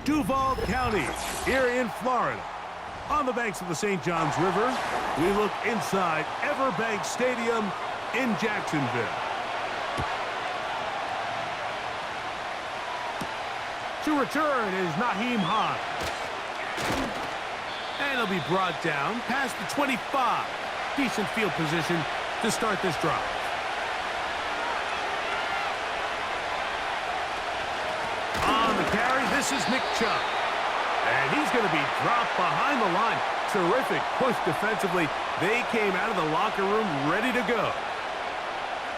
Duval County, here in Florida. On the banks of the St. Johns River, we look inside Everbank Stadium in Jacksonville. To return is Naheem Hines. And he'll be brought down past the 25. Decent field position to start this drive. On the carry, this is Nick Chubb. And he's going to be dropped behind the line. Terrific push defensively. They came out of the locker room ready to go.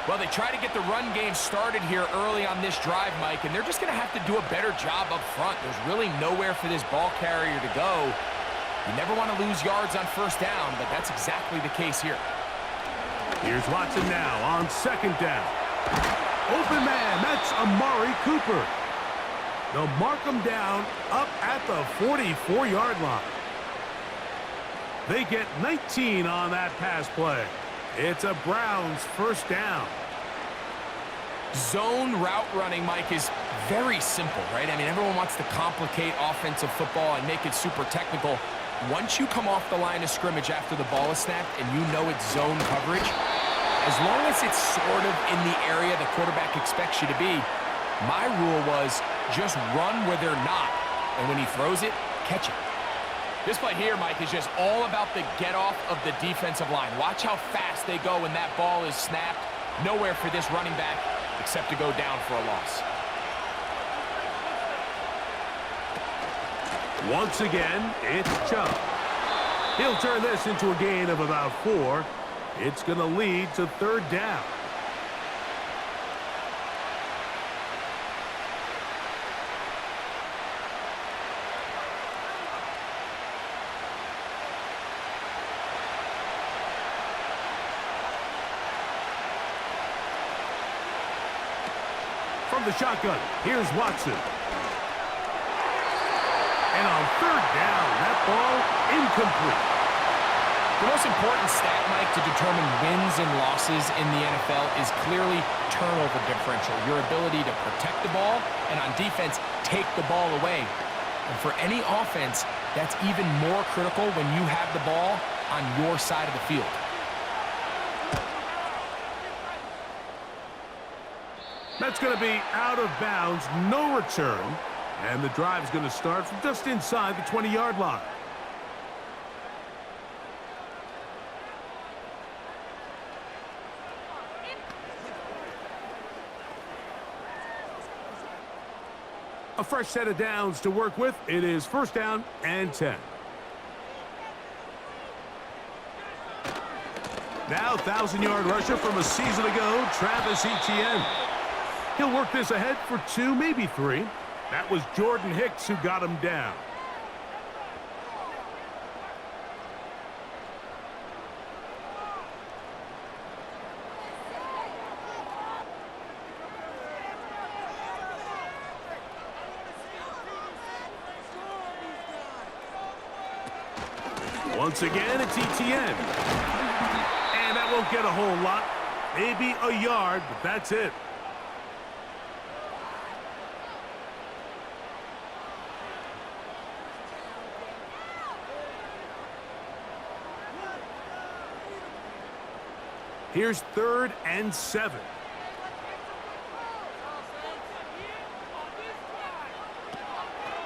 Well, they try to get the run game started here early on this drive, Mike, and they're just going to have to do a better job up front. There's really nowhere for this ball carrier to go. You never want to lose yards on first down, but that's exactly the case here. Here's Watson now on second down. Open man, that's Amari Cooper. They'll mark him down up at the 44-yard line. They get 19 on that pass play. It's a Browns first down. Zone route running, Mike, is very simple, right? I mean, everyone wants to complicate offensive football and make it super technical. Once you come off the line of scrimmage after the ball is snapped and you know it's zone coverage, as long as it's sort of in the area the quarterback expects you to be, my rule was just run where they're not. And when he throws it, catch it. This play here, Mike, is just all about the get-off of the defensive line. Watch how fast they go when that ball is snapped. Nowhere for this running back except to go down for a loss. Once again, it's Chubb. He'll turn this into a gain of about 4. It's going to lead to third down. From the shotgun, here's Watson. And on third down, that ball incomplete. The most important stat, Mike, to determine wins and losses in the NFL is clearly turnover differential, your ability to protect the ball, and on defense, take the ball away. And for any offense, that's even more critical when you have the ball on your side of the field. That's going to be out of bounds, no return. And the drive's going to start from just inside the 20-yard line. A fresh set of downs to work with. It is first down and 10. Now 1,000-yard rusher from a season ago, Travis Etienne. He'll work this ahead for 2, maybe 3. That was Jordan Hicks who got him down. Once again, it's Etienne. And that won't get a whole lot. Maybe a yard, but that's it. Here's 3rd and 7.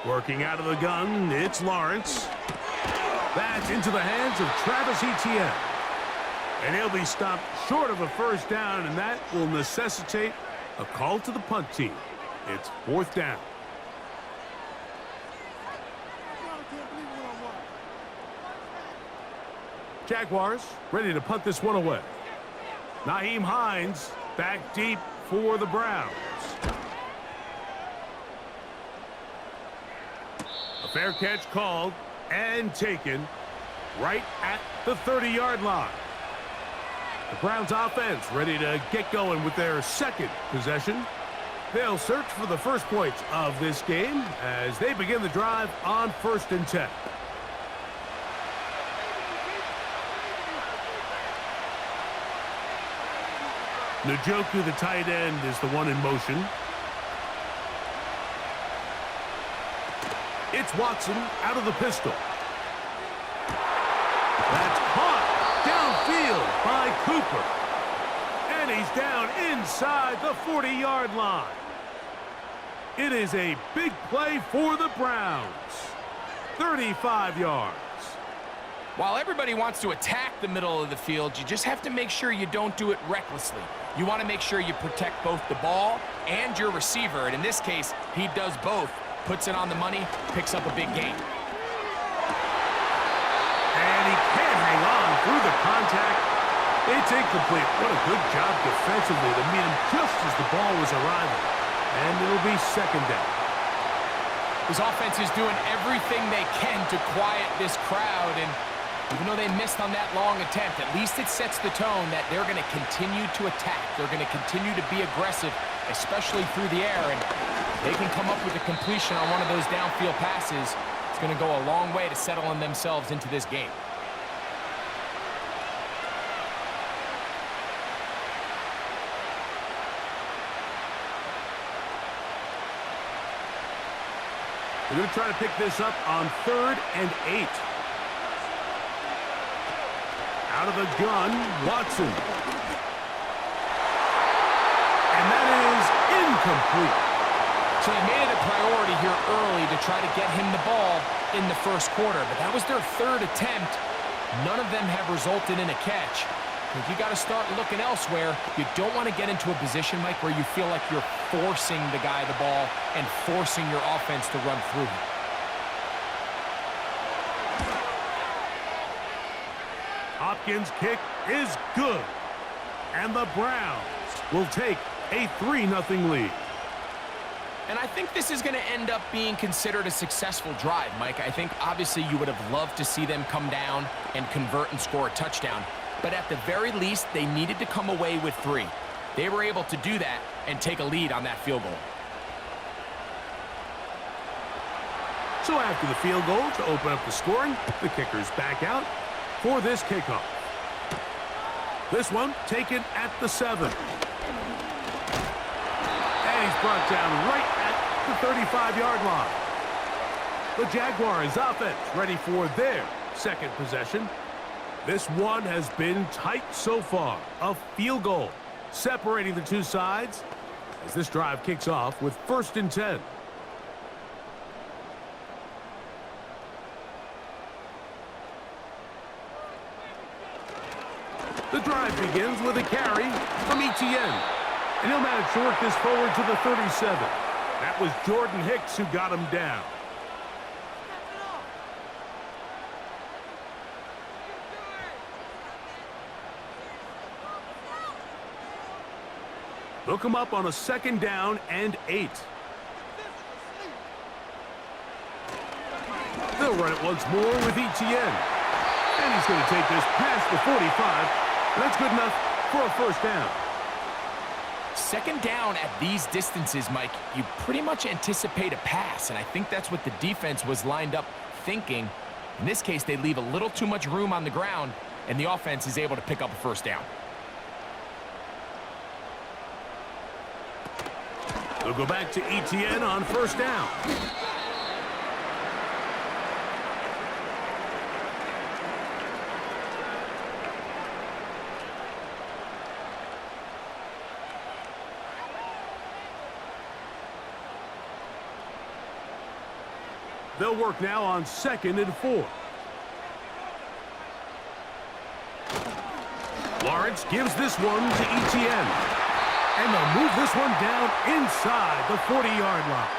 Working out of the gun, it's Lawrence. That's into the hands of Travis Etienne. And he'll be stopped short of a first down, and that will necessitate a call to the punt team. It's 4th down. Jaguars ready to punt this one away. Naheem Hines back deep for the Browns. A fair catch called and taken right at the 30-yard line. The Browns offense ready to get going with their second possession. They'll search for the first points of this game as they begin the drive on 1st and 10. Njoku, the tight end, is the one in motion. It's Watson out of the pistol. That's caught downfield by Cooper. And he's down inside the 40-yard line. It is a big play for the Browns. 35 yards. While everybody wants to attack the middle of the field, you just have to make sure you don't do it recklessly. You want to make sure you protect both the ball and your receiver. And in this case, he does both. Puts it on the money, picks up a big gain. And he can't hang on through the contact. It's incomplete. What a good job defensively to meet him just as the ball was arriving. And it'll be second down. His offense is doing everything they can to quiet this crowd, and even though they missed on that long attempt, at least it sets the tone that they're going to continue to attack. They're going to continue to be aggressive, especially through the air, and they can come up with a completion on one of those downfield passes. It's going to go a long way to settling themselves into this game. They're going to try to pick this up on 3rd and 8. Out of the gun, Watson. And that is incomplete. So they made it a priority here early to try to get him the ball in the first quarter, but that was their 3rd attempt. None of them have resulted in a catch. If you got to start looking elsewhere, you don't want to get into a position, Mike, where you feel like you're forcing the guy the ball and forcing your offense to run through him. Hopkins' kick is good. And the Browns will take a 3-0 lead. And I think this is going to end up being considered a successful drive, Mike. I think obviously you would have loved to see them come down and convert and score a touchdown. But at the very least, they needed to come away with 3. They were able to do that and take a lead on that field goal. So after the field goal to open up the scoring, the kicker's back out for this kickoff. This one taken at the 7. And he's brought down right at the 35-yard line. The Jaguars offense ready for their second possession. This one has been tight so far. A field goal separating the two sides as this drive kicks off with 1st and 10. The drive begins with a carry from Etienne. And he'll manage to work this forward to the 37. That was Jordan Hicks who got him down. They'll come up on a 2nd down and 8. They'll run it once more with Etienne. And he's going to take this past the 45. And that's good enough for a 1st down. 2nd down at these distances, Mike, you pretty much anticipate a pass, and I think that's what the defense was lined up thinking. In this case, they leave a little too much room on the ground, and the offense is able to pick up a 1st down. They'll go back to Etienne on 1st down. They'll work now on 2nd and 4. Lawrence gives this one to Etienne. And they'll move this one down inside the 40-yard line.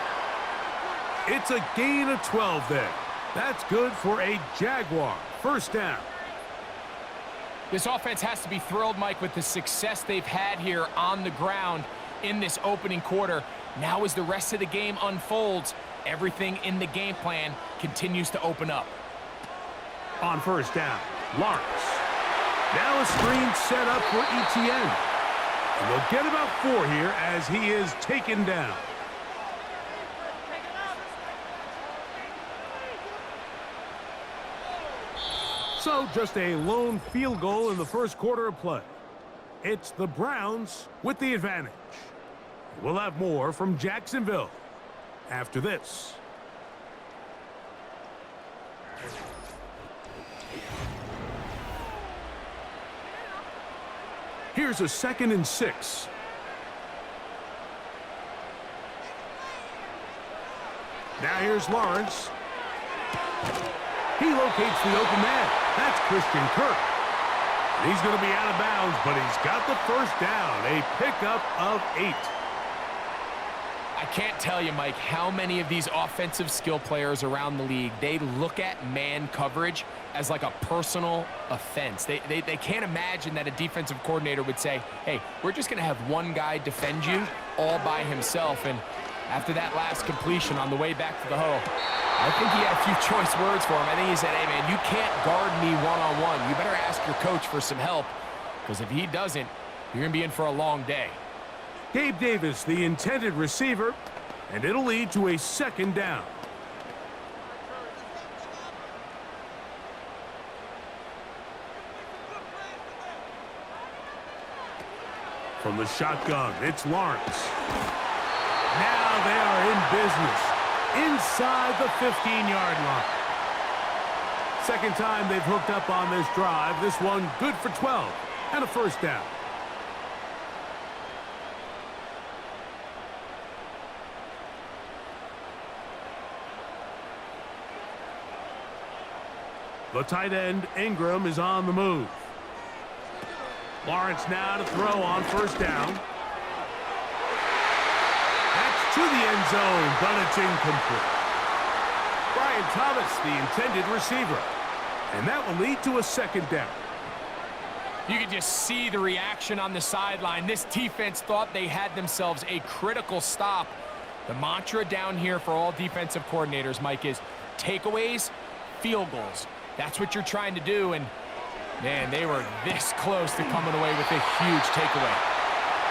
It's a gain of 12 there. That's good for a Jaguar 1st down. This offense has to be thrilled, Mike, with the success they've had here on the ground in this opening quarter. Now as the rest of the game unfolds, everything in the game plan continues to open up. On 1st down, Lawrence. Now a screen set up for Etienne. And they'll get about 4 here as he is taken down. So just a lone field goal in the first quarter of play. It's the Browns with the advantage. We'll have more from Jacksonville after this. Here's a 2nd and 6. Now here's Lawrence. He locates the open man. That's Christian Kirk. He's going to be out of bounds, but he's got the first down. A pickup of 8. I can't tell you, Mike, how many of these offensive skill players around the league, they look at man coverage as like a personal offense. They can't imagine that a defensive coordinator would say, hey, we're just going to have one guy defend you all by himself. And after that last completion on the way back to the huddle, I think he had a few choice words for him. I think he said, hey, man, you can't guard me one-on-one. You better ask your coach for some help, because if he doesn't, you're going to be in for a long day. Gabe Davis, the intended receiver, and it'll lead to a 2nd down. From the shotgun, it's Lawrence. Now they are in business inside the 15-yard line. Second time they've hooked up on this drive. This one good for 12 and a first down. The tight end, Ingram, is on the move. Lawrence now to throw on first down. That's to the end zone, but it's incomplete. Brian Thomas, the intended receiver. And that will lead to a 2nd down. You can just see the reaction on the sideline. This defense thought they had themselves a critical stop. The mantra down here for all defensive coordinators, Mike, is takeaways, field goals. That's what you're trying to do, and, man, they were this close to coming away with a huge takeaway.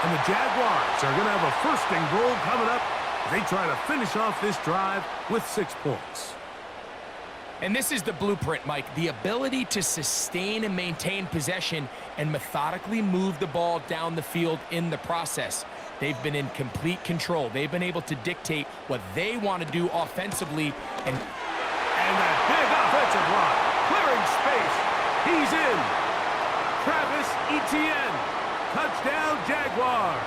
And the Jaguars are going to have a 1st and goal coming up as they try to finish off this drive with 6 points. And this is the blueprint, Mike. The ability to sustain and maintain possession and methodically move the ball down the field in the process. They've been in complete control. They've been able to dictate what they want to do offensively. And that big offensive line, clearing space. He's in. Travis Etienne. Touchdown, Jaguars.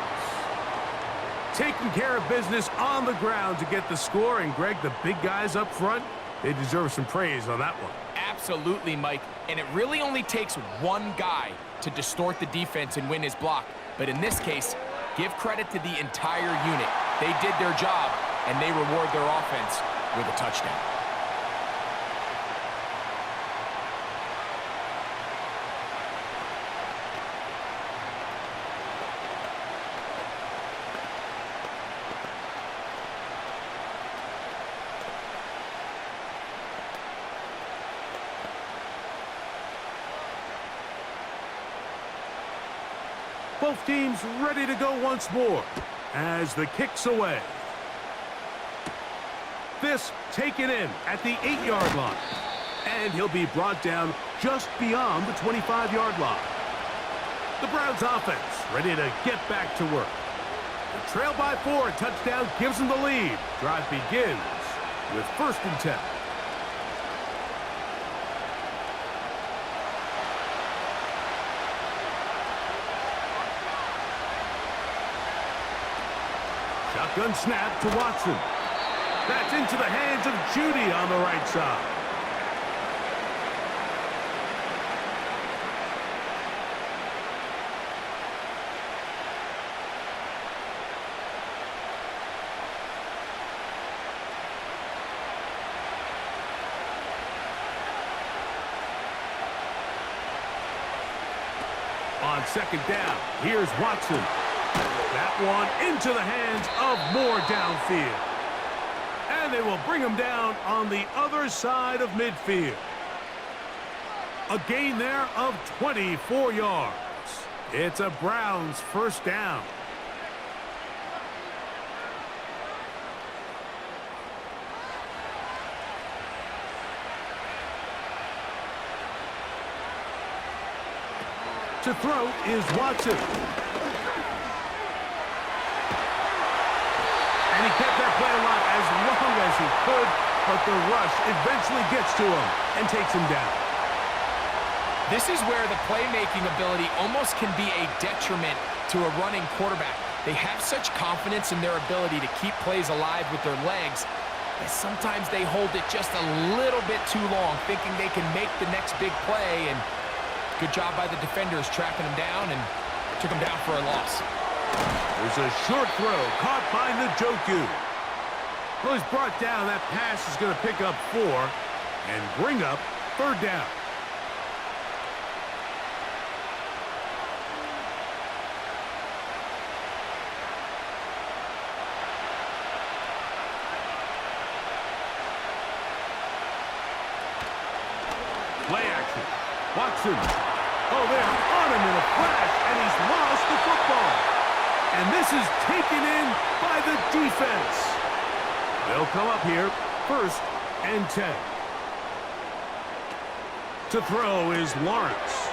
Taking care of business on the ground to get the score. And, Greg, the big guys up front, they deserve some praise on that one. Absolutely, Mike. And it really only takes one guy to distort the defense and win his block. But in this case, give credit to the entire unit. They did their job, and they reward their offense with a touchdown. Both teams ready to go once more as the kick's away. This taken in at the 8-yard line. And he'll be brought down just beyond the 25-yard line. The Browns offense ready to get back to work. The trail by 4, touchdown gives them the lead. Drive begins with 1st and 10. Shotgun snap to Watson. That's into the hands of Judy on the right side. On 2nd down, here's Watson. That one into the hands of Moore downfield. And they will bring him down on the other side of midfield. A gain there of 24 yards. It's a Browns 1st down. To throw is Watson. And he kept that play alive as long as he could, but the rush eventually gets to him and takes him down. This is where the playmaking ability almost can be a detriment to a running quarterback. They have such confidence in their ability to keep plays alive with their legs that sometimes they hold it just a little bit too long, thinking they can make the next big play, and good job by the defenders tracking him down and took him down for a loss. There's a short throw caught by Njoku. Well, he's brought down. That pass is going to pick up 4 and bring up 3rd down. Play action. Watson. Oh, they're on him in a flash, and he's lost the football. And this is taken in by the defense. They'll come up here, 1st and 10. To throw is Lawrence.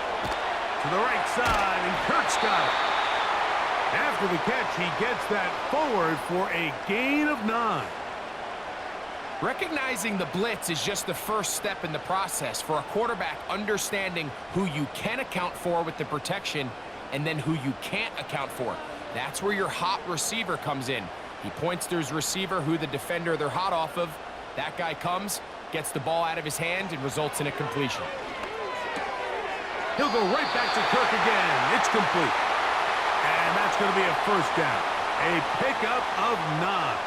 To the right side, and Kirk's got it. After the catch, he gets that forward for a gain of 9. Recognizing the blitz is just the first step in the process for a quarterback, understanding who you can account for with the protection and then who you can't account for. That's where your hot receiver comes in. He points to his receiver, who the defender they're hot off of. That guy comes, gets the ball out of his hand, and results in a completion. He'll go right back to Kirk again. It's complete. And that's going to be a 1st down. A pickup of 9.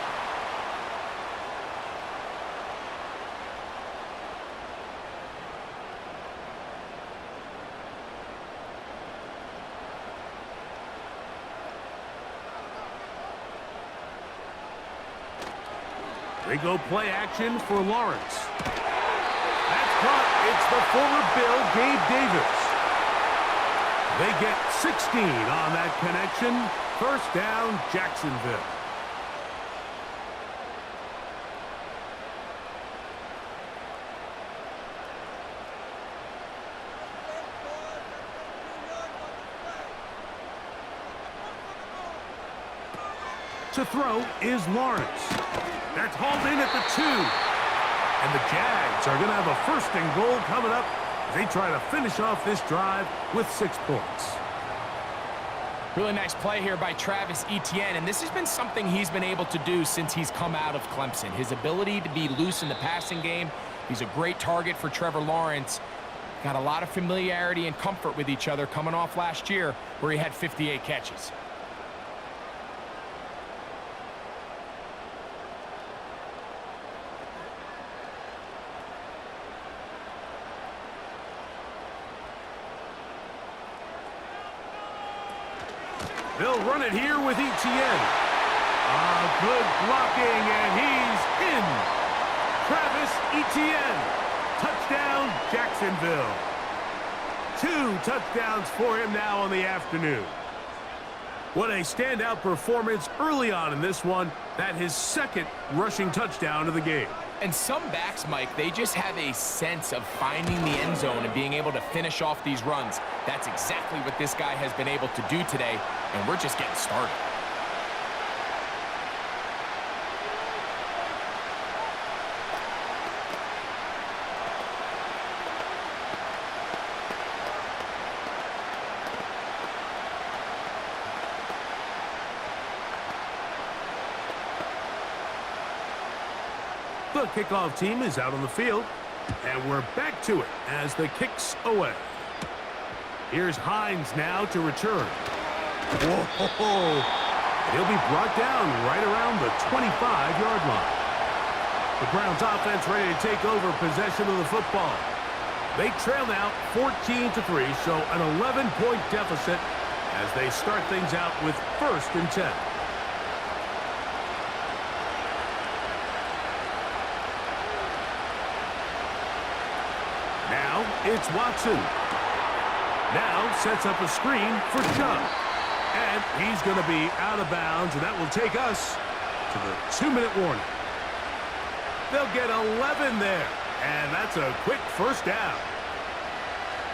They go play action for Lawrence. That's caught. It's the former Bill, Gabe Davis. They get 16 on that connection. 1st down, Jacksonville. To throw is Lawrence. That's hauled in at the 2. And the Jags are going to have a 1st and goal coming up as they try to finish off this drive with 6 points. Really nice play here by Travis Etienne, and this has been something he's been able to do since he's come out of Clemson. His ability to be loose in the passing game. He's a great target for Trevor Lawrence. Got a lot of familiarity and comfort with each other coming off last year where he had 58 catches. They'll run it here with Etienne. Good blocking, and he's in. Travis Etienne. Touchdown, Jacksonville. 2 touchdowns for him now on the afternoon. What a standout performance early on in this one. That his 2nd rushing touchdown of the game. And some backs, Mike, they just have a sense of finding the end zone and being able to finish off these runs. That's exactly what this guy has been able to do today, and we're just getting started. The kickoff team is out on the field, and we're back to it as the kick's away. Here's Hines now to return. Whoa! He'll be brought down right around the 25-yard line. The Browns offense ready to take over possession of the football. They trail now 14-3, so an 11-point deficit as they start things out with 1st and 10. Now it's Watson. Now sets up a screen for Chubb. And he's going to be out of bounds, and that will take us to the 2-minute warning. They'll get 11 there, and that's a quick 1st down.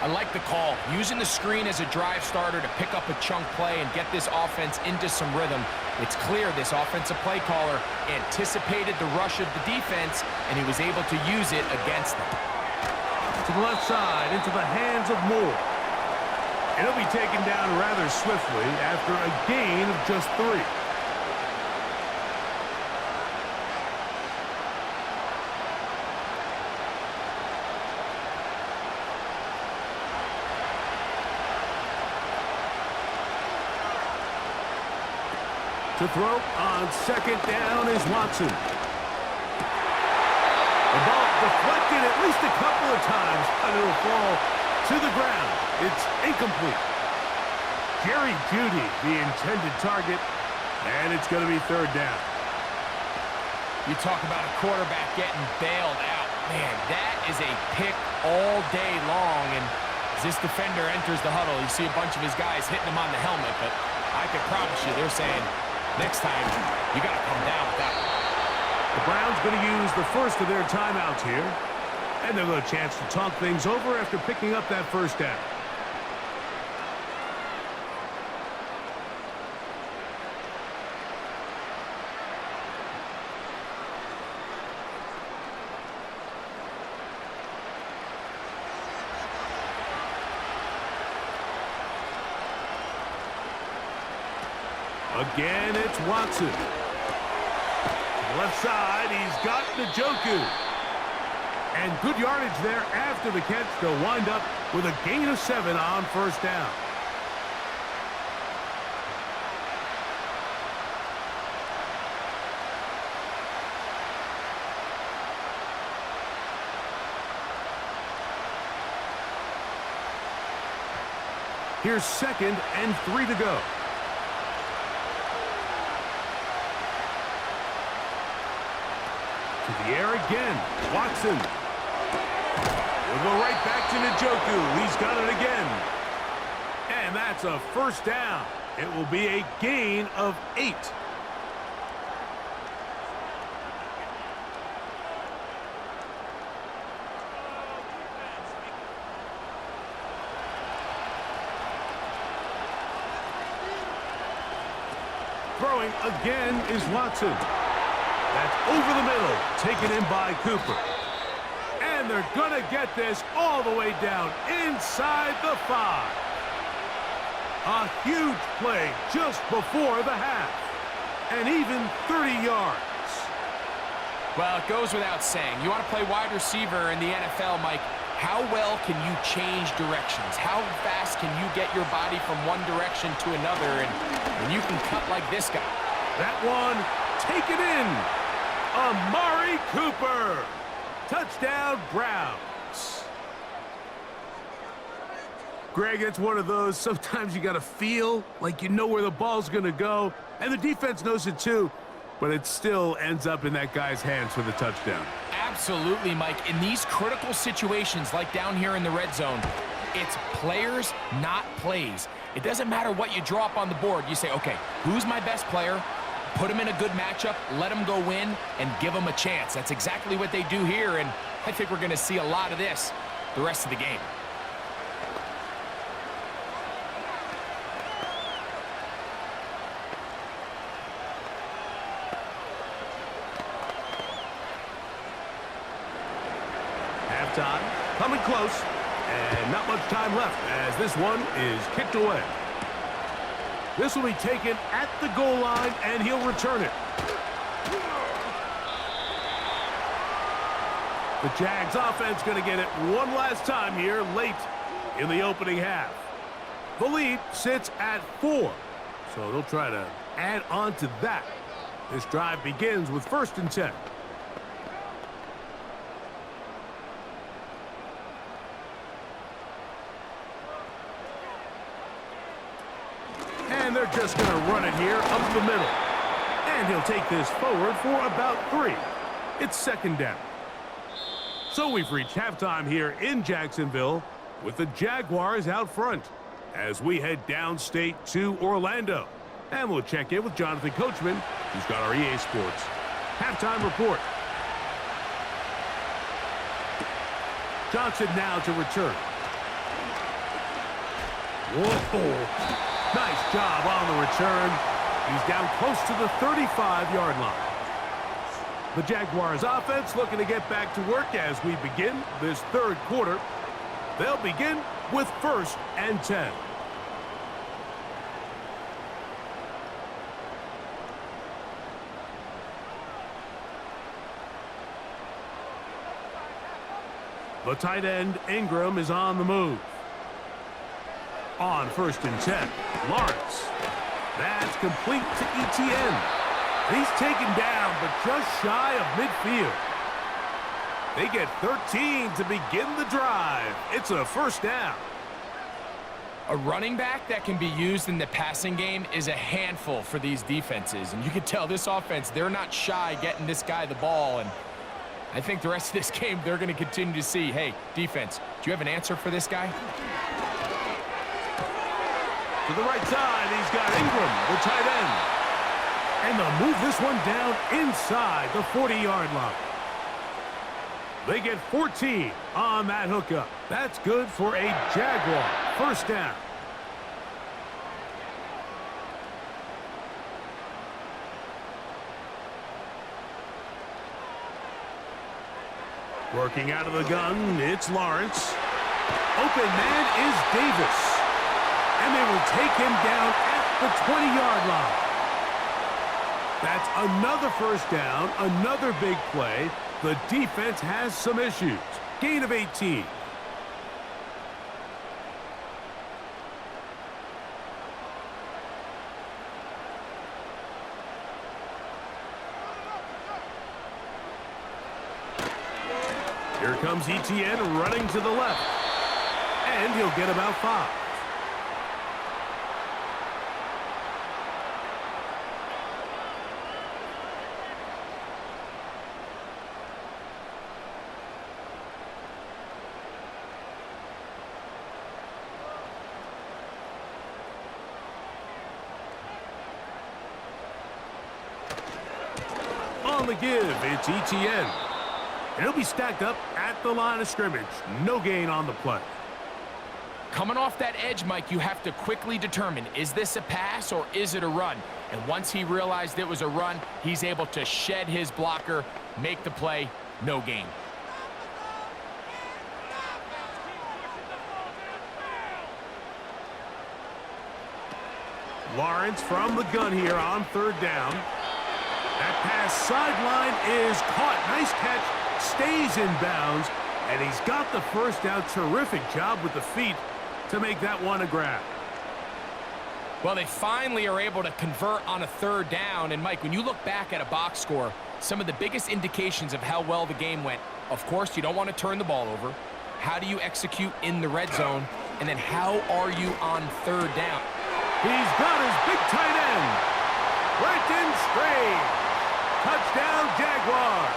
I like the call, using the screen as a drive starter to pick up a chunk play and get this offense into some rhythm. It's clear this offensive play caller anticipated the rush of the defense, and he was able to use it against them. to the left side into the hands of Moore. And he'll be taken down rather swiftly after a gain of just 3. To throw on second down is Watson. The ball deflected at least a couple of times, and it'll fall to the ground. It's incomplete. Jerry Jeudy, the intended target, and it's going to be third down. You talk about a quarterback getting bailed out. Man, that is a pick all day long, and as this defender enters the huddle, you see a bunch of his guys hitting him on the helmet, but I can promise you they're saying, next time, you got to come down with that one. The Browns going to use the first of their timeouts here. And they'll have a chance to talk things over after picking up that first down. Again, it's Watson. Left side, he's got Njoku. And good yardage there after the catch. They'll wind up with a gain of 7 on first down. Here's 2nd and 3 to go. To the air again. Watson. We'll go right back to Njoku. He's got it again. And that's a first down. It will be a gain of 8. Throwing again is Watson. That's over the middle, taken in by Cooper. And they're going to get this all the way down inside the 5. A huge play just before the half. And even 30 yards. Well, it goes without saying. You want to play wide receiver in the NFL, Mike. How well can you change directions? How fast can you get your body from one direction to another? And you can cut like this guy. That one, take it in. Amari Cooper. Touchdown, Browns. Greg, it's one of those, sometimes you got to feel like you know where the ball's going to go, and the defense knows it too, but it still ends up in that guy's hands for the touchdown. Absolutely, Mike. In these critical situations, like down here in the red zone, it's players, not plays. It doesn't matter what you draw up on the board. You say, okay, who's my best player? Put him in a good matchup, let him go win, and give him a chance. That's exactly what they do here, and I think we're going to see a lot of this the rest of the game. Halftime, coming close, and not much time left as this one is kicked away. This will be taken at the goal line, and he'll return it. The Jags offense going to get it one last time here late in the opening half. The lead sits at 4, so they'll try to add on to that. This drive begins with 1st and 10. And they're just going to run it here up the middle. And he'll take this forward for about 3. It's 2nd down. So we've reached halftime here in Jacksonville with the Jaguars out front as we head downstate to Orlando. And we'll check in with Jonathan Coachman, who's got our EA Sports halftime report. Johnson now to return. Whoa. Nice job on the return. He's down close to the 35-yard line. The Jaguars offense looking to get back to work as we begin this third quarter. They'll begin with 1st and 10. The tight end, Ingram, is on the move. On 1st and 10, Lawrence. That's complete to Etienne. He's taken down, but just shy of midfield. They get 13 to begin the drive. It's a 1st down. A running back that can be used in the passing game is a handful for these defenses. And you can tell this offense, they're not shy getting this guy the ball. And I think the rest of this game, they're going to continue to see, hey, defense, do you have an answer for this guy? To the right side, he's got Ingram, the tight end. And they'll move this one down inside the 40-yard line. They get 14 on that hookup. That's good for a Jaguar 1st down. Working out of the gun, it's Lawrence. Open man is Davis. And they will take him down at the 20-yard line. That's another 1st down, another big play. The defense has some issues. Gain of 18. Here comes Etienne running to the left. And he'll get about 5. On the give, it's Etienne. And he'll be stacked up at the line of scrimmage. No gain on the play. Coming off that edge, Mike, you have to quickly determine, is this a pass or is it a run? And once he realized it was a run, he's able to shed his blocker, make the play, no gain. Lawrence from the gun here on 3rd down. That pass sideline is caught. Nice catch. Stays in bounds. And he's got the 1st down. Terrific job with the feet to make that one a grab. Well, they finally are able to convert on a 3rd down. And, Mike, when you look back at a box score, some of the biggest indications of how well the game went, of course, you don't want to turn the ball over. How do you execute in the red zone? And then how are you on 3rd down? He's got his big tight end. Brenton Strange. Touchdown, Jaguars.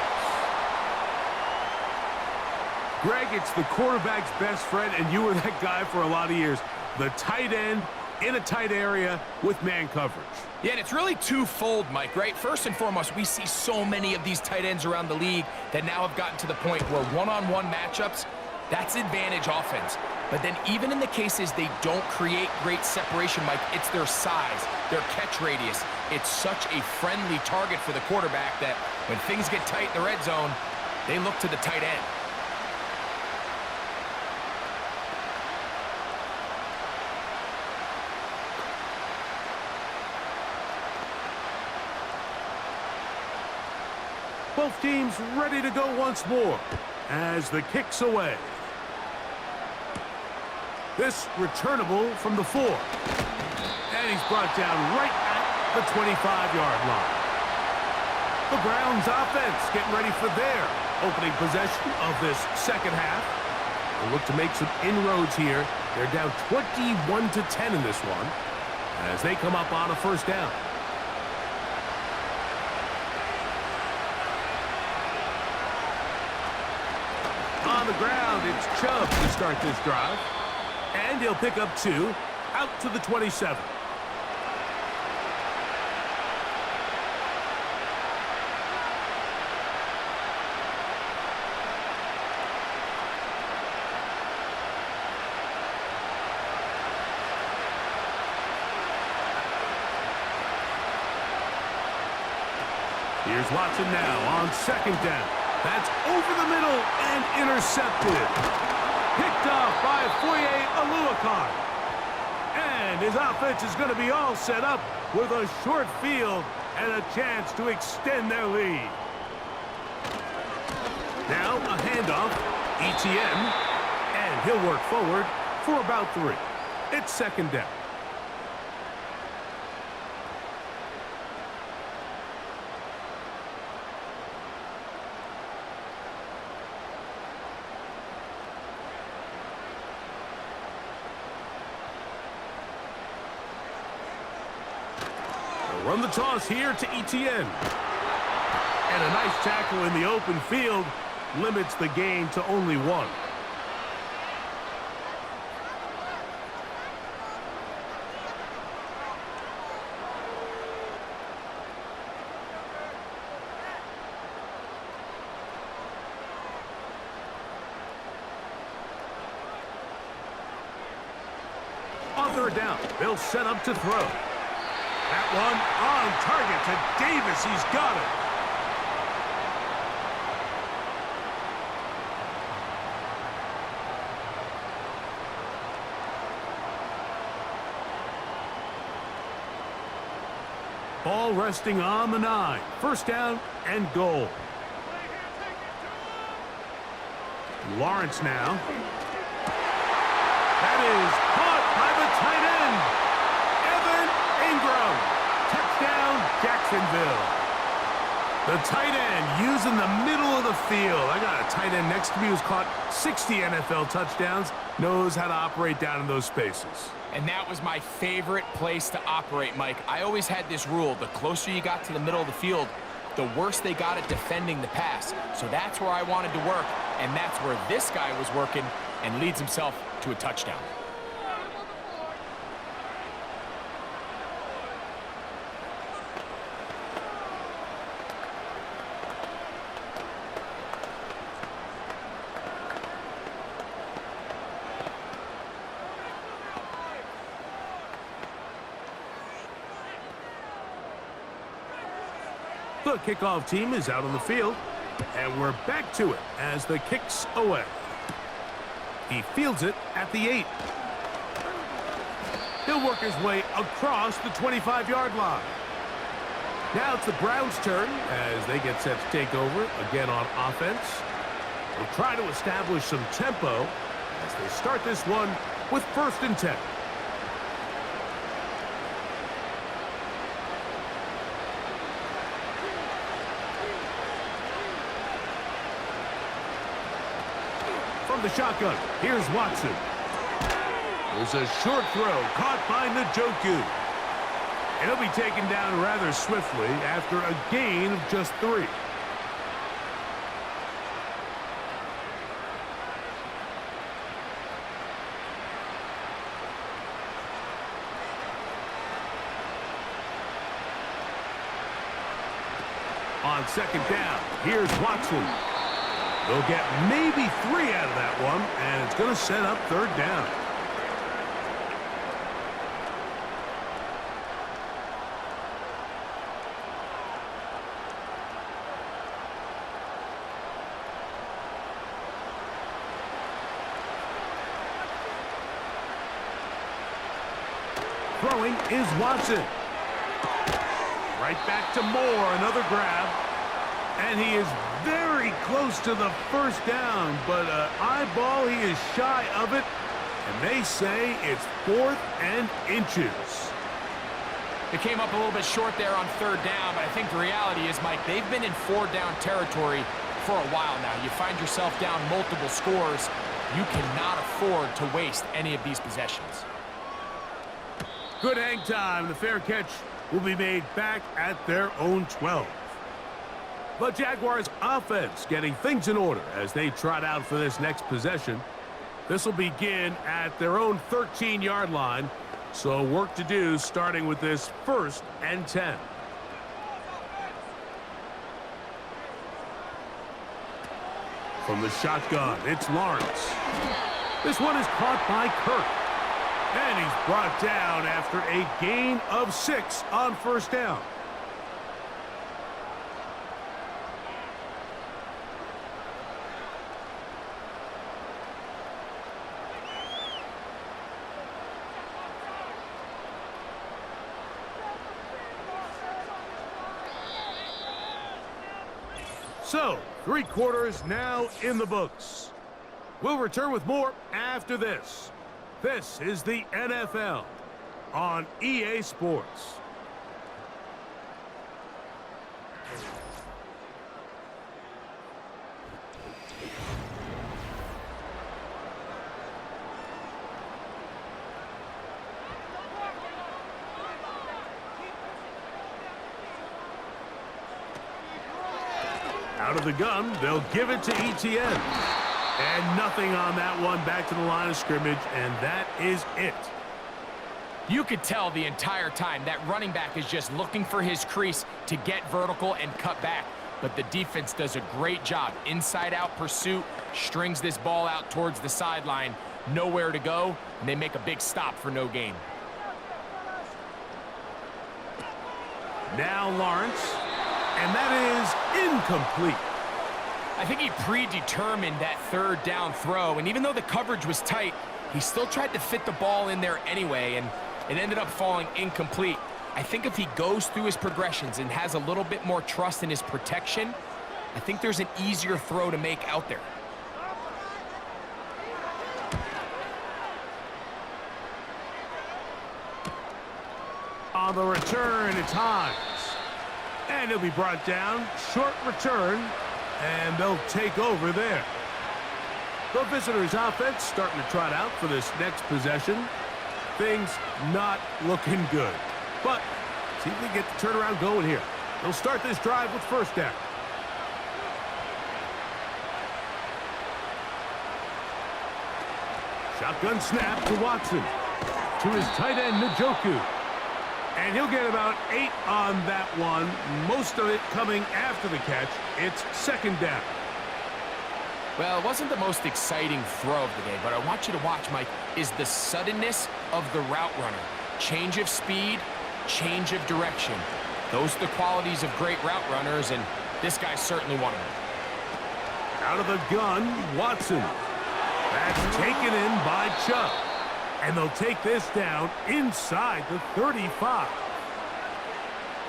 Greg, it's the quarterback's best friend, and you were that guy for a lot of years. The tight end in a tight area with man coverage. Yeah, and it's really twofold, Mike, right? First and foremost, we see so many of these tight ends around the league that now have gotten to the point where one-on-one matchups, that's advantage offense. But then even in the cases they don't create great separation, Mike, it's their size, their catch radius. It's such a friendly target for the quarterback that when things get tight in the red zone, they look to the tight end. Both teams ready to go once more as the kick's away. This returnable from the 4. And he's brought down right at the 25-yard line. The Browns offense getting ready for their opening possession of this 2nd half. They'll look to make some inroads here. They're down 21-10 in this one as they come up on a 1st down. On the ground, it's Chubb to start this drive. And he'll pick up 2 out to the 27. Here's Watson now on second down. That's over the middle and intercepted. Picked off by Foye Aluakar. And his offense is going to be all set up with a short field and a chance to extend their lead. Now a handoff, ETN, and he'll work forward for about 3. It's second down. They'll run the toss here to ETN. And a nice tackle in the open field limits the gain to only 1. On third down, they'll set up to throw. That one on target to Davis. He's got it. Ball resting on the 9. First down and goal. Lawrence now. That is caught by the tight end, Evan Ingram. Touchdown, Jacksonville. The tight end using the middle of the field. I got a tight end next to me who's caught 60 NFL touchdowns, knows how to operate down in those spaces. And that was my favorite place to operate, Mike. I always had this rule: the closer you got to the middle of the field, the worse they got at defending the pass. So that's where I wanted to work, and that's where this guy was working and leads himself to a touchdown. The kickoff team is out on the field, and we're back to it as the kick's away. He fields it at the 8. He'll work his way across the 25-yard line. Now it's the Browns' turn as they get set to take over again on offense. They'll try to establish some tempo as they start this one with 1st and 10. From the shotgun, here's Watson. There's a short throw caught by Njoku. And he'll be taken down rather swiftly after a gain of just 3. On second down, here's Watson. They'll get maybe 3 out of that one, and it's going to set up 3rd down. Throwing is Watson. Right back to Moore, another grab. And he is very close to the 1st down, but eyeball, he is shy of it. And they say it's 4th and inches. It came up a little bit short there on 3rd down, but I think the reality is, Mike, they've been in 4-down territory for a while now. You find yourself down multiple scores. You cannot afford to waste any of these possessions. Good hang time. The fair catch will be made back at their own 12. The Jaguars offense getting things in order as they trot out for this next possession. This will begin at their own 13-yard line. So work to do starting with this 1st and 10. From the shotgun, it's Lawrence. This one is caught by Kirk. And he's brought down after a gain of 6 on 1st down. So, 3 quarters now in the books. We'll return with more after this. This is the NFL on EA Sports. Out of the gun, they'll give it to ETN. And nothing on that one, back to the line of scrimmage, and that is it. You could tell the entire time that running back is just looking for his crease to get vertical and cut back. But the defense does a great job. Inside-out pursuit, strings this ball out towards the sideline, nowhere to go, and they make a big stop for no gain. Now Lawrence, and that is incomplete. I think he predetermined that third down throw, and even though the coverage was tight, he still tried to fit the ball in there anyway, and it ended up falling incomplete. I think if he goes through his progressions and has a little bit more trust in his protection, I think there's an easier throw to make out there. On the return, it's Hines. And he'll be brought down. Short return. And they'll take over there. The visitors' offense starting to trot out for this next possession. Things not looking good. But see if they get the turnaround going here. They'll start this drive with first down. Shotgun snap to Watson. To his tight end, Njoku. And he'll get about 8 on that one. Most of it coming after the catch. It's second down. Well, it wasn't the most exciting throw of the day, but I want you to watch, Mike, is the suddenness of the route runner. Change of speed, change of direction. Those are the qualities of great route runners, and this guy's certainly one of them. Out of the gun, Watson. That's taken in by Chubb. And they'll take this down inside the 35.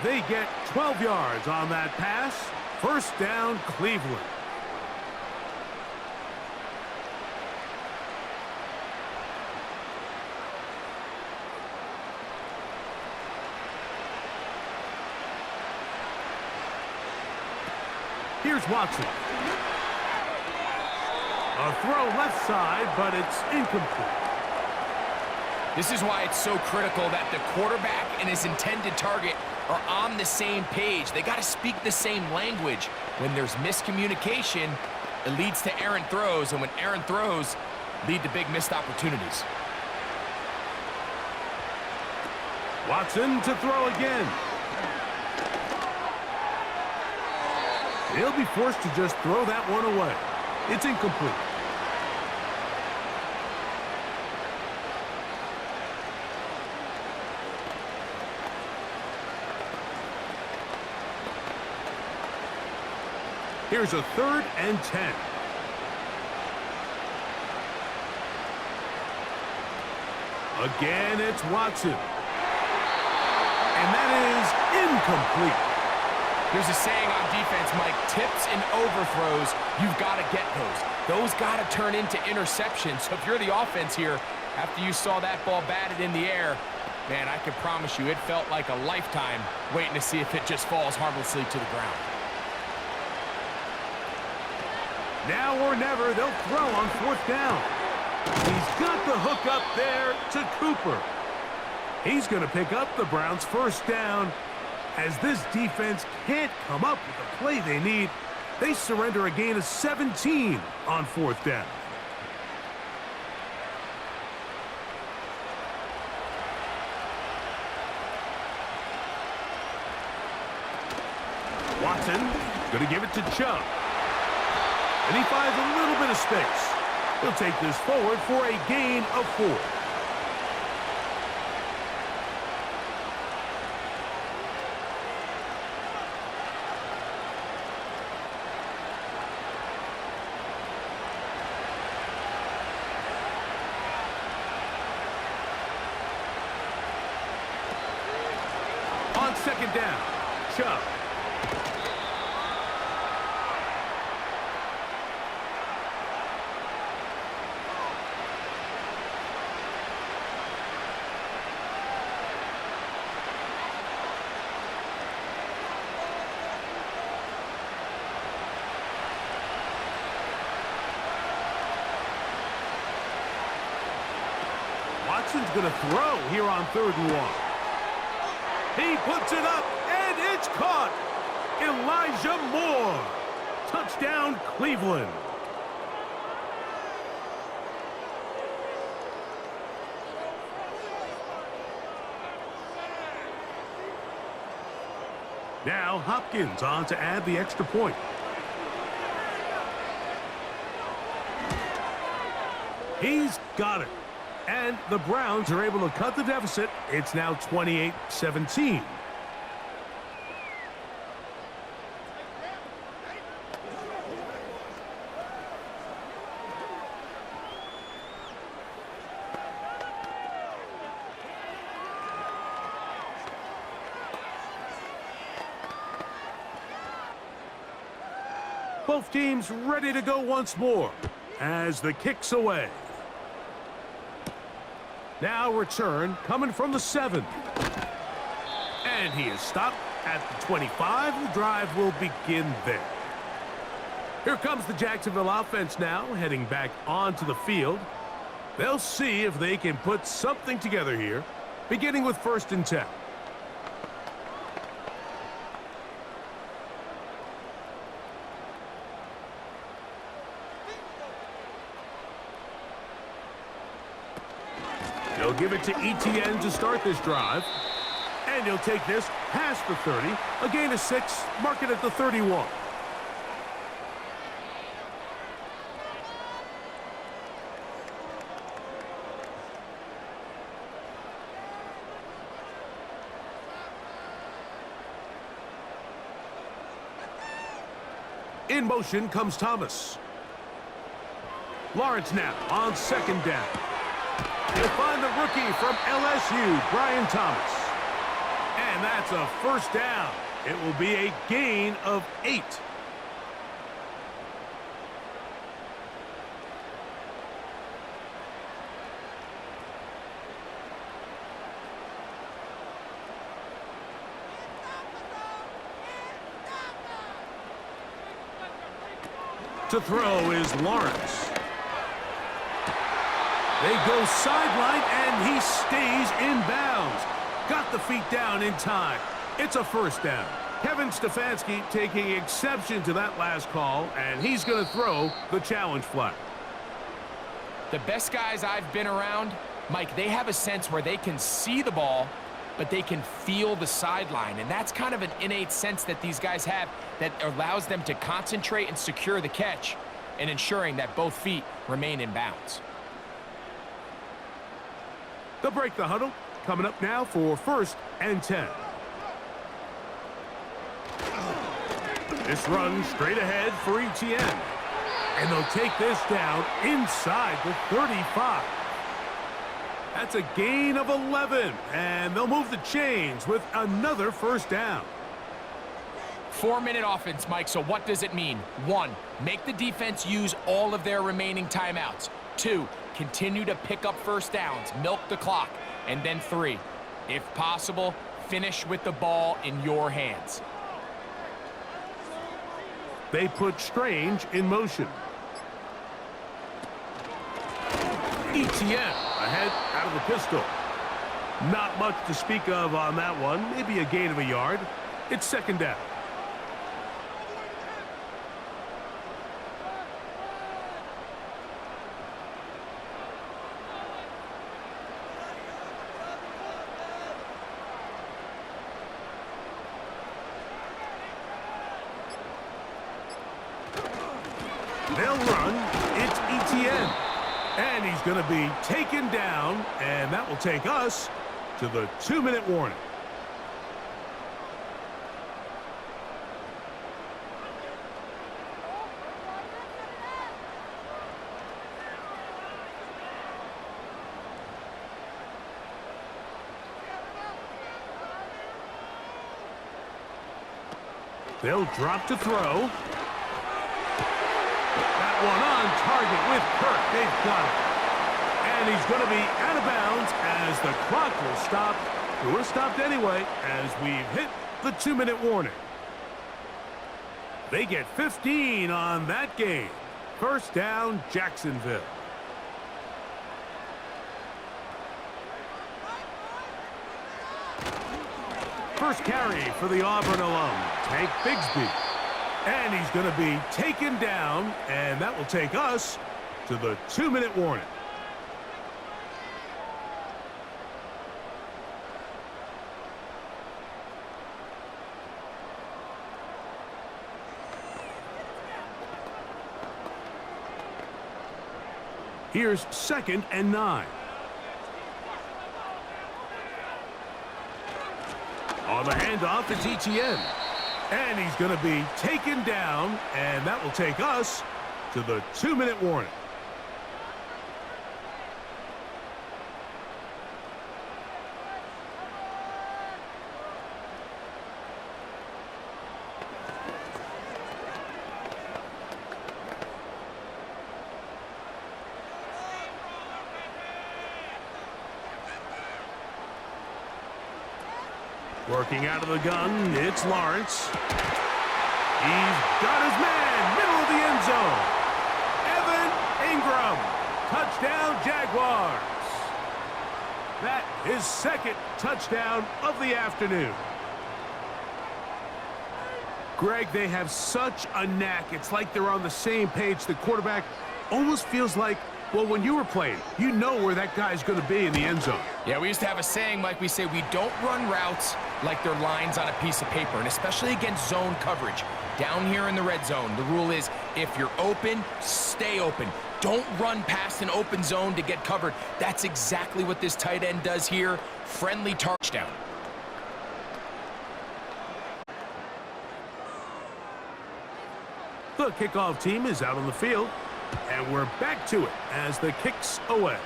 They get 12 yards on that pass. First down, Cleveland. Here's Watson. A throw left side, but it's incomplete. This is why it's so critical that the quarterback and his intended target are on the same page. They got to speak the same language. When there's miscommunication, it leads to errant throws, and when errant throws lead to big missed opportunities. Watson to throw again. He'll be forced to just throw that one away. It's incomplete. Here's a 3rd and 10. Again, it's Watson. And that is incomplete. There's a saying on defense, Mike, tips and overthrows, you've got to get those. Those got to turn into interceptions. So if you're the offense here, after you saw that ball batted in the air, man, I can promise you it felt like a lifetime waiting to see if it just falls harmlessly to the ground. Now or never, they'll throw on 4th down. He's got the hook up there to Cooper. He's going to pick up the Browns' first down. As this defense can't come up with the play they need, they surrender a gain of 17 on 4th down. Watson going to give it to Chubb. And he finds a little bit of space. He'll take this forward for a gain of 4. On 2nd down, Chubb. Jackson's going to throw here on 3rd and 1. He puts it up, and it's caught. Elijah Moore. Touchdown, Cleveland. Now Hopkins on to add the extra point. He's got it. And the Browns are able to cut the deficit. It's now 28-17. Both teams ready to go once more as the kick's away. Now return coming from the 7. And he is stopped at the 25. The drive will begin there. Here comes the Jacksonville offense now, heading back onto the field. They'll see if they can put something together here, beginning with 1st and 10. They'll give it to ETN to start this drive. And he'll take this past the 30. A gain of 6, mark it at the 31. In motion comes Thomas. Lawrence now on 2nd down. He'll find the rookie from LSU, Brian Thomas. And that's a 1st down. It will be a gain of 8. To throw is Lawrence. They go sideline, and he stays in bounds. Got the feet down in time. It's a 1st down. Kevin Stefanski taking exception to that last call, and he's going to throw the challenge flag. The best guys I've been around, Mike, they have a sense where they can see the ball, but they can feel the sideline. And that's kind of an innate sense that these guys have that allows them to concentrate and secure the catch and ensuring that both feet remain in bounds. They'll break the huddle. Coming up now for 1st and 10. This run straight ahead for ETN. And they'll take this down inside the 35. That's a gain of 11. And they'll move the chains with another 1st down. 4-minute offense, Mike, so what does it mean? 1, make the defense use all of their remaining timeouts. 2, continue to pick up 1st downs, milk the clock. And then 3, if possible, finish with the ball in your hands. They put Strange in motion. ETN ahead out of the pistol. Not much to speak of on that one. Maybe a gain of a yard. It's 2nd down. They'll run. It's ETN. And he's going to be taken down, and that will take us to the 2-minute warning. They'll drop to throw. That one on target with Kirk. They've got it. And he's going to be out of bounds as the clock will stop. We're stopped anyway as we've hit the 2-minute warning. They get 15 on that game. 1st down, Jacksonville. first carry for the Auburn alum, Tank Bigsby. And he's going to be taken down, and that will take us to the 2-minute warning. Here's 2nd and 9. On the handoff, it's ETN. And he's going to be taken down, and that will take us to the 2-minute warning. Working out of the gun, it's Lawrence. He's got his man, middle of the end zone. Evan Ingram, touchdown Jaguars. That is 2nd touchdown of the afternoon. Greg, they have such a knack. It's like they're on the same page. The quarterback almost feels like, well, when you were playing, you know where that guy's going to be in the end zone. Yeah, we used to have a saying, Mike, we say we don't run routes like they're lines on a piece of paper, and especially against zone coverage. Down here in the red zone, the rule is if you're open, stay open. Don't run past an open zone to get covered. That's exactly what this tight end does here. Friendly touchdown. The kickoff team is out on the field, and we're back to it as the kick's away.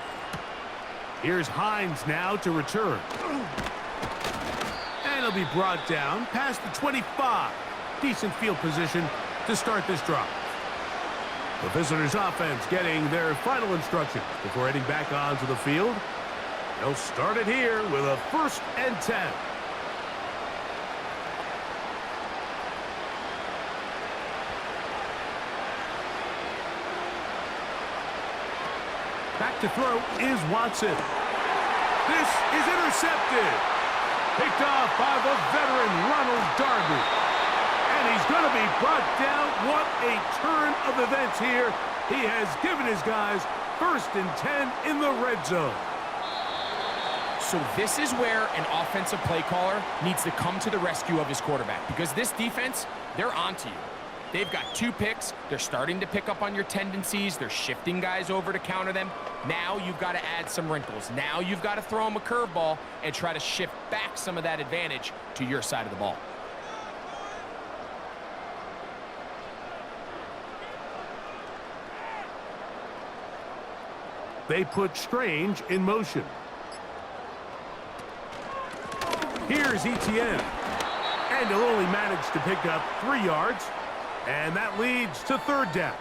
Here's Hines now to return. And he'll be brought down past the 25. Decent field position to start this drive. The visitors' offense getting their final instructions before heading back onto the field. They'll start it here with a 1st and 10. Back to throw is Watson. This is intercepted. Picked off by the veteran Ronald Darby. And he's going to be brought down. What a turn of events here. He has given his guys 1st and 10 in the red zone. So this is where an offensive play caller needs to come to the rescue of his quarterback, because this defense, they're onto you. They've got 2 picks. They're starting to pick up on your tendencies. They're shifting guys over to counter them. Now you've got to add some wrinkles. Now you've got to throw them a curveball and try to shift back some of that advantage to your side of the ball. They put Strange in motion. Here's ETN. And he'll only manage to pick up 3 yards. And that leads to 3rd down.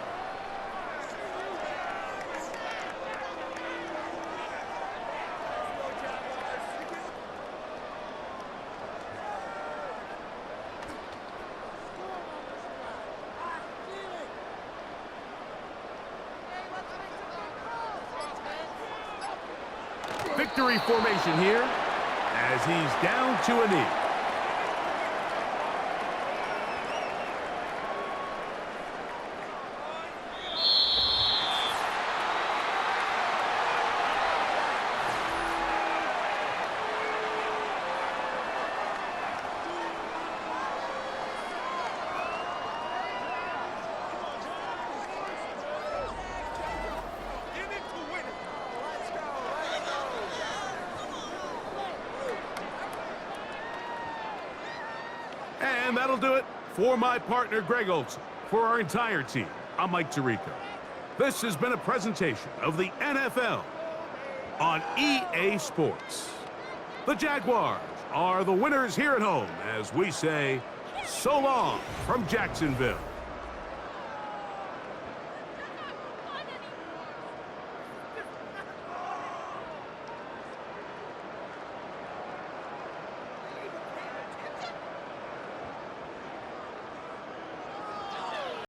Victory formation here as he's down to a knee. And that'll do it for my partner, Greg Olson. For our entire team, I'm Mike Tirico. This has been a presentation of the NFL on EA Sports. The Jaguars are the winners here at home as we say so long from Jacksonville.